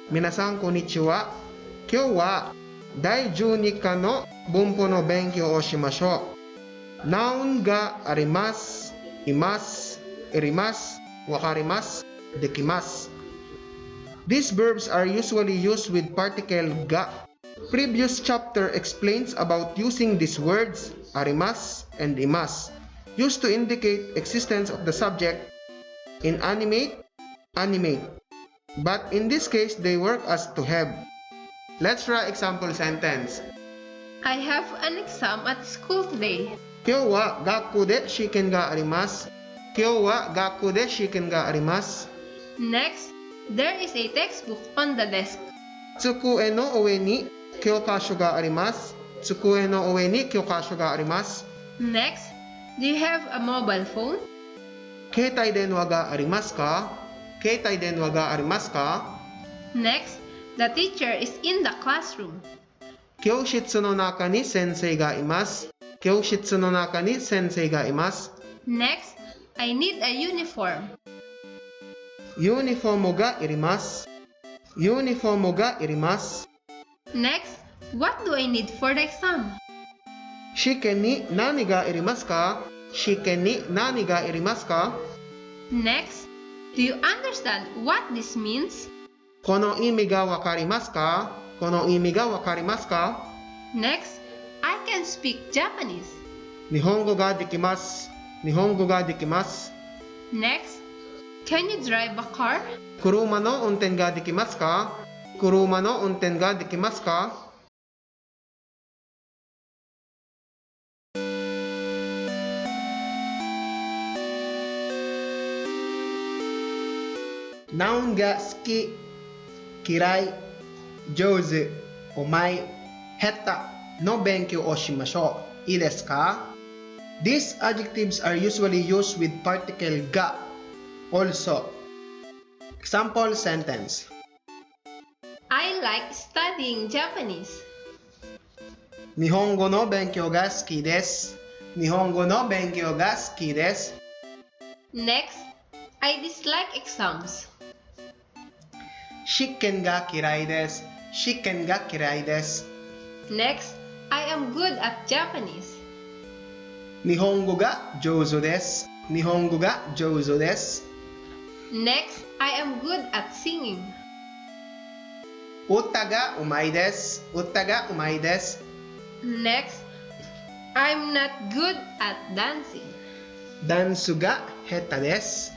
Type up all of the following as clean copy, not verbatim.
皆さんこんにちは。今日は第12課の文法の勉強をしましょう。Noun があります、います、いります、わかります、できます。These verbs are usually used with particle ga. Previous chapter explains about using these words, arimas and imas, used to indicate existence of the subject in animate, animate. But in this case, they work as to have. Let's try example sentence. I have an exam at school today. 今日は学校で試験があります。今日は学校で試験があります。 Next, there is a textbook on the desk. 机の上に教科書があります。机の上に教科書があります。 Next, do you have a mobile phone? 携帯電話がありますか？携帯電話がありますか？ Next, the teacher is in the classroom. 教室の中に先生がいます。教室の中に先生がいます。 Next, I need a uniform. ユニフォームがいります。ユニフォームがいります。 Next, what do I need for the exam? 試験に何がいりますか？試験に何がいりますか？ Next, do you understand what this means? この意味がわかりますか？この意味がわかりますか？ Next, I can speak Japanese. 日本語ができます。日本語ができます。 Next, can you drive a car? 車の運転ができますか？車の運転ができますか？ Noun が好き、嫌い、上手、うまい、下手の勉強をしましょう。いいですか？ These adjectives are usually used with particle ga. Also, example sentence. I like studying Japanese. 日本語の勉強が好きです。日本語の勉強が好きです。 Next, I dislike exams. 試験が嫌いです。試験が嫌いです。 Next, I am good at Japanese. 日本語が上手です。日本語が上手です。 Next, I am good at singing. 歌がうまいです。歌がうまいです。 Next, I'm not good at dancing. ダンスが下手です。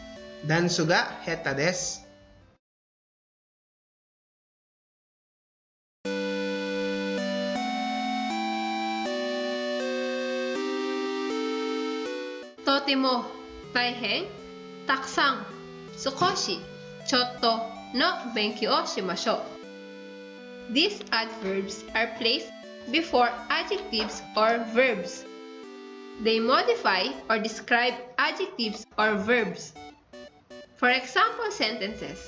ダンスが下手です。とても、大変、たくさん、少し、ちょっとの勉強をしましょう。These adverbs are placed before adjectives or verbs. They modify or describe adjectives or verbs. For example sentences.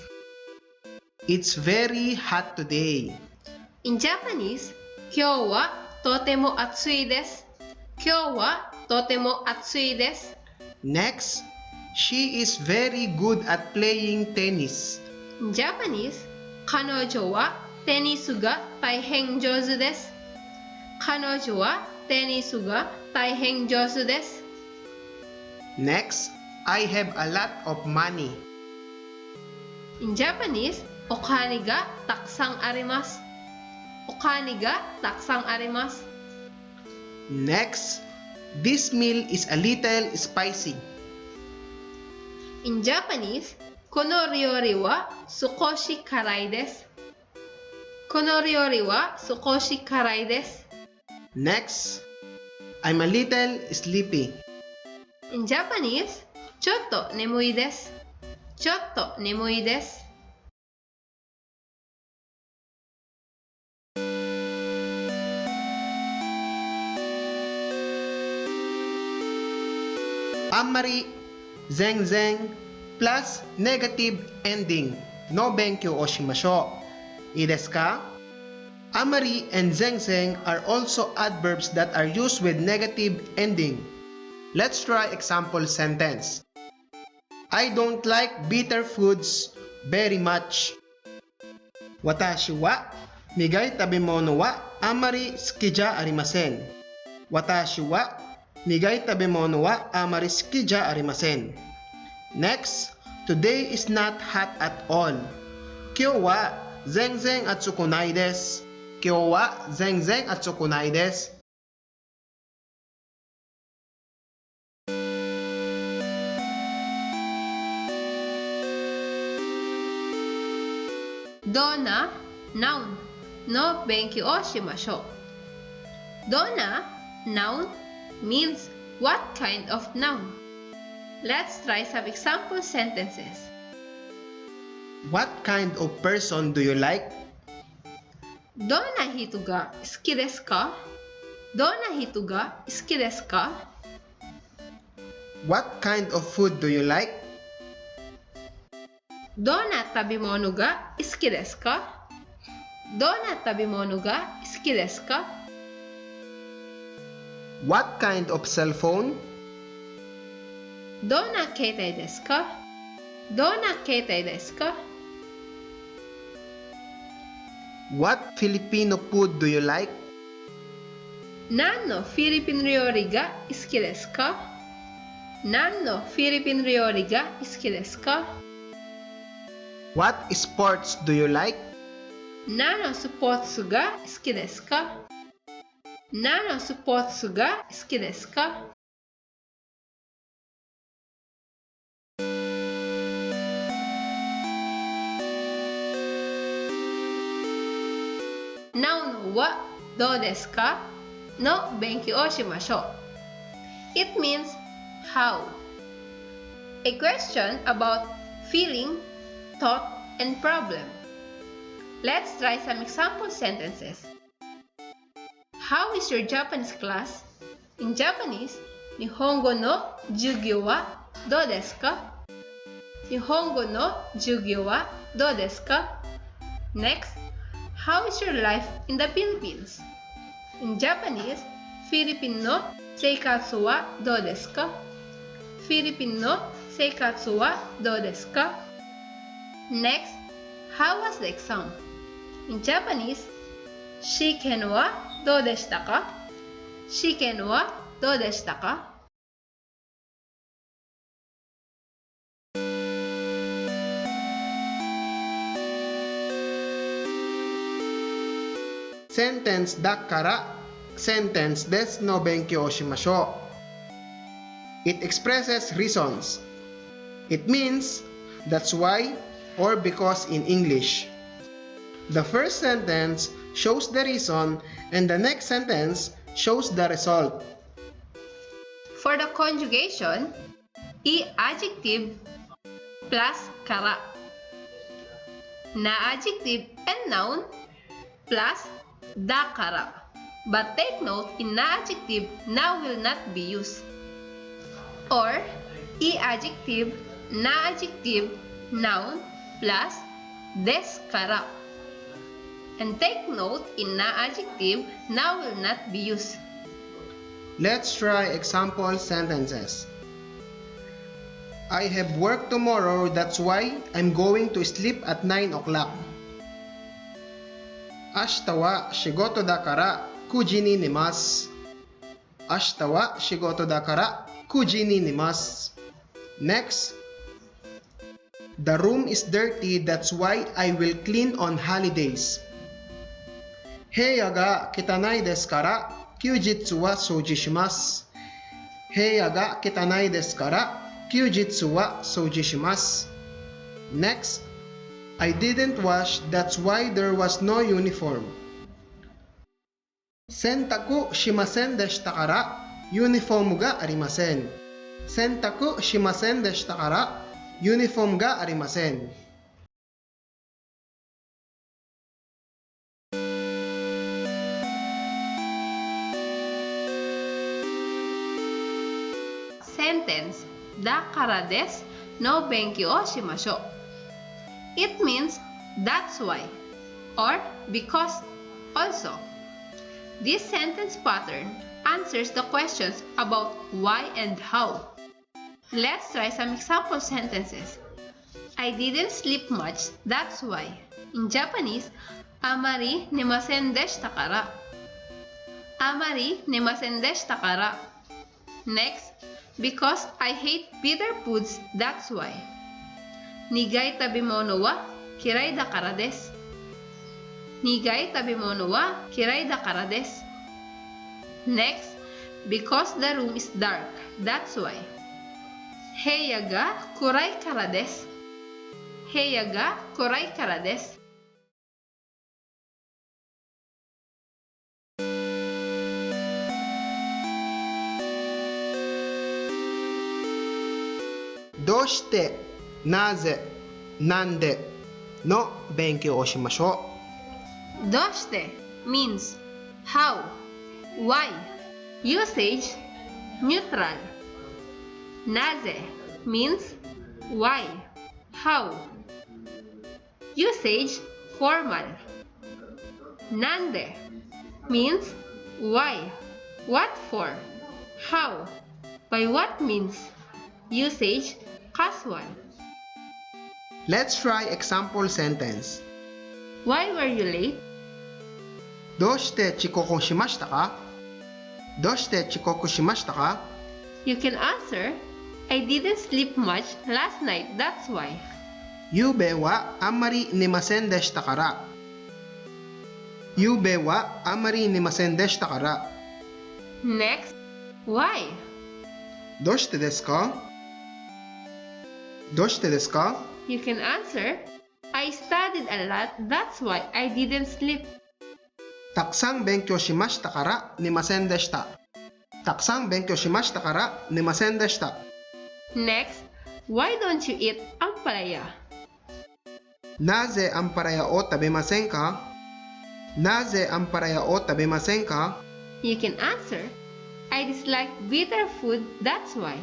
It's very hot today. In Japanese, 今日はとても暑いです。今日はとても暑いです。Next, she is very good at playing tennis. In Japanese, 彼女はテニスが大変上手です。彼女はテニスが大変上手です。Next, I have a lot of money. In Japanese, お金がたくさんあります。お金がたくさんあります。Next, this meal is a little spicy. In Japanese, この料理は少し辛いです。この料理は少し辛いです。Next, I'm a little sleepy. In Japanese, ちょっと眠いです。ちょっと眠いです。あんまり、全然、plus negative endingの勉強をしましょう。いいですか？あまり and 全然 are also adverbs that are used with negative ending. Let's try example sentence. I don't like bitter foods very much. Watashi wa nigai tabemono wa amari suki ja arimasen. Watashi wa nigai tabemono wa amari suki ja arimasen. Next, today is not hot at all. Kyou wa zenzen atsukonai desu. Kyou wa zenzen atsukonai desu. Dona, noun, no benki o shimashou. Dona, noun, means what kind of noun. Let's try some example sentences. What kind of person do you like? Dona hito ga suki desu ka? Dona hito ga suki desu ka? What kind of food do you like? Dona tabemono ga suki desu ka? Dona tabemono ga suki desu ka? What kind of cell phone? Dona keitai desu ka? Dona keitai desu ka? What Filipino food do you like? Nan no Philippine ryori ga suki desu ka? Nan no Philippine ryori ga suki desu ka? What sports do you like? Nan no sports ga suki desu ka? Nan no sports ga suki desu ka? Noun wa do desu ka? No benki o shimashou. It means how. A question about feeling, thought, and problem. Let's try some example sentences. How is your Japanese class? In Japanese, Nihongo no jugyo wa do desu ka? Nihongo no jugyo wa do desu ka? Next, how is your life in the Philippines? In Japanese, Philippine no seikatsu wa do desu ka? Philippine no seikatsu wa do desu ka? Next, how was the exam? In Japanese, shiken wa do deshita ka? Shiken wa do deshita ka? Sentence dakara, sentence desu no benkyou o shimashou. It expresses reasons. It means that's why or because in English. The first sentence shows the reason and the next sentence shows the result. For the conjugation, adjective plus kara. Na adjective and noun plus dakara. But take note, in na adjective, na will not be used. Or adjective, na adjective, noun plus des kara. And take note, in na adjective, na will not be used. Let's try example sentences. I have work tomorrow, that's why I'm going to sleep at 9 o'clock. Ashita wa shigoto dakara 9時に寝ます。明日は仕事だから9時に寝ます。Next, the room is dirty, that's why I will clean on holidays. 部屋が汚いですから休日は掃除します。部屋が汚いですから休日は掃除します。Next, I didn't wash, that's why there was no uniform. 洗濯しませんでしたからユニフォームがありません。洗濯しませんでしたからユニフォームがありません。Sentence だからですの勉強をしましょう。It means that's why or because also. This sentence pattern answers the questions about why and how. Let's try some example sentences. I didn't sleep much, that's why. In Japanese, amari nemasen deshita kara. Amari nemasen deshita kara. Next, because I hate bitter foods, that's why. Nigai tabimono wa kirai da kara desu. Nigai tabimono wa kirai da kara desu. Next, because the room is dark, that's why. Heya ga kurai kara desu. Heya ga kurai kara desu. Doshite, naze, nande の勉強をしましょ Doshite means how, why. Usage neutral. Naze means why, how. Usage formal. Nande means why, what for, how, by what means. Usage casual. う。Let's try example sentence. Why were you late? どうして遅刻しましたかどうして遅刻しましたか You can answer, I didn't sleep much last night, that's why. ゆうべはあんまり寝ませんでしたから。ゆうべはあんまり寝ませんでしたから。 Next, why? どうしてですかどうしてですか You can answer, I studied a lot, that's why I didn't sleep. たくさん勉強しましたから寝ませんでした。たくさん勉強しましたから寝ませんでした。 Next, why don't you eat ampalaya? なぜアンパラヤを食べませんかなぜアンパラヤを食べませんか You can answer, I dislike bitter food, that's why.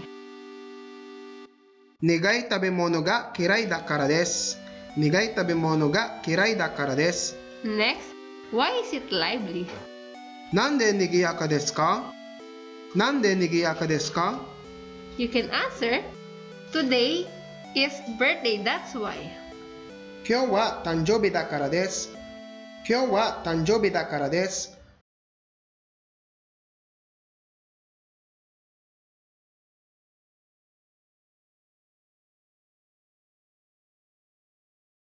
苦い食べ物が嫌いだからです。苦い食べ物が嫌いだからです。 Next, why is it lively? なんで賑やかですかなんで賑やかですか You can answer, today is birthday, that's why. 今日は誕生日だからです。今日は誕生日だからです。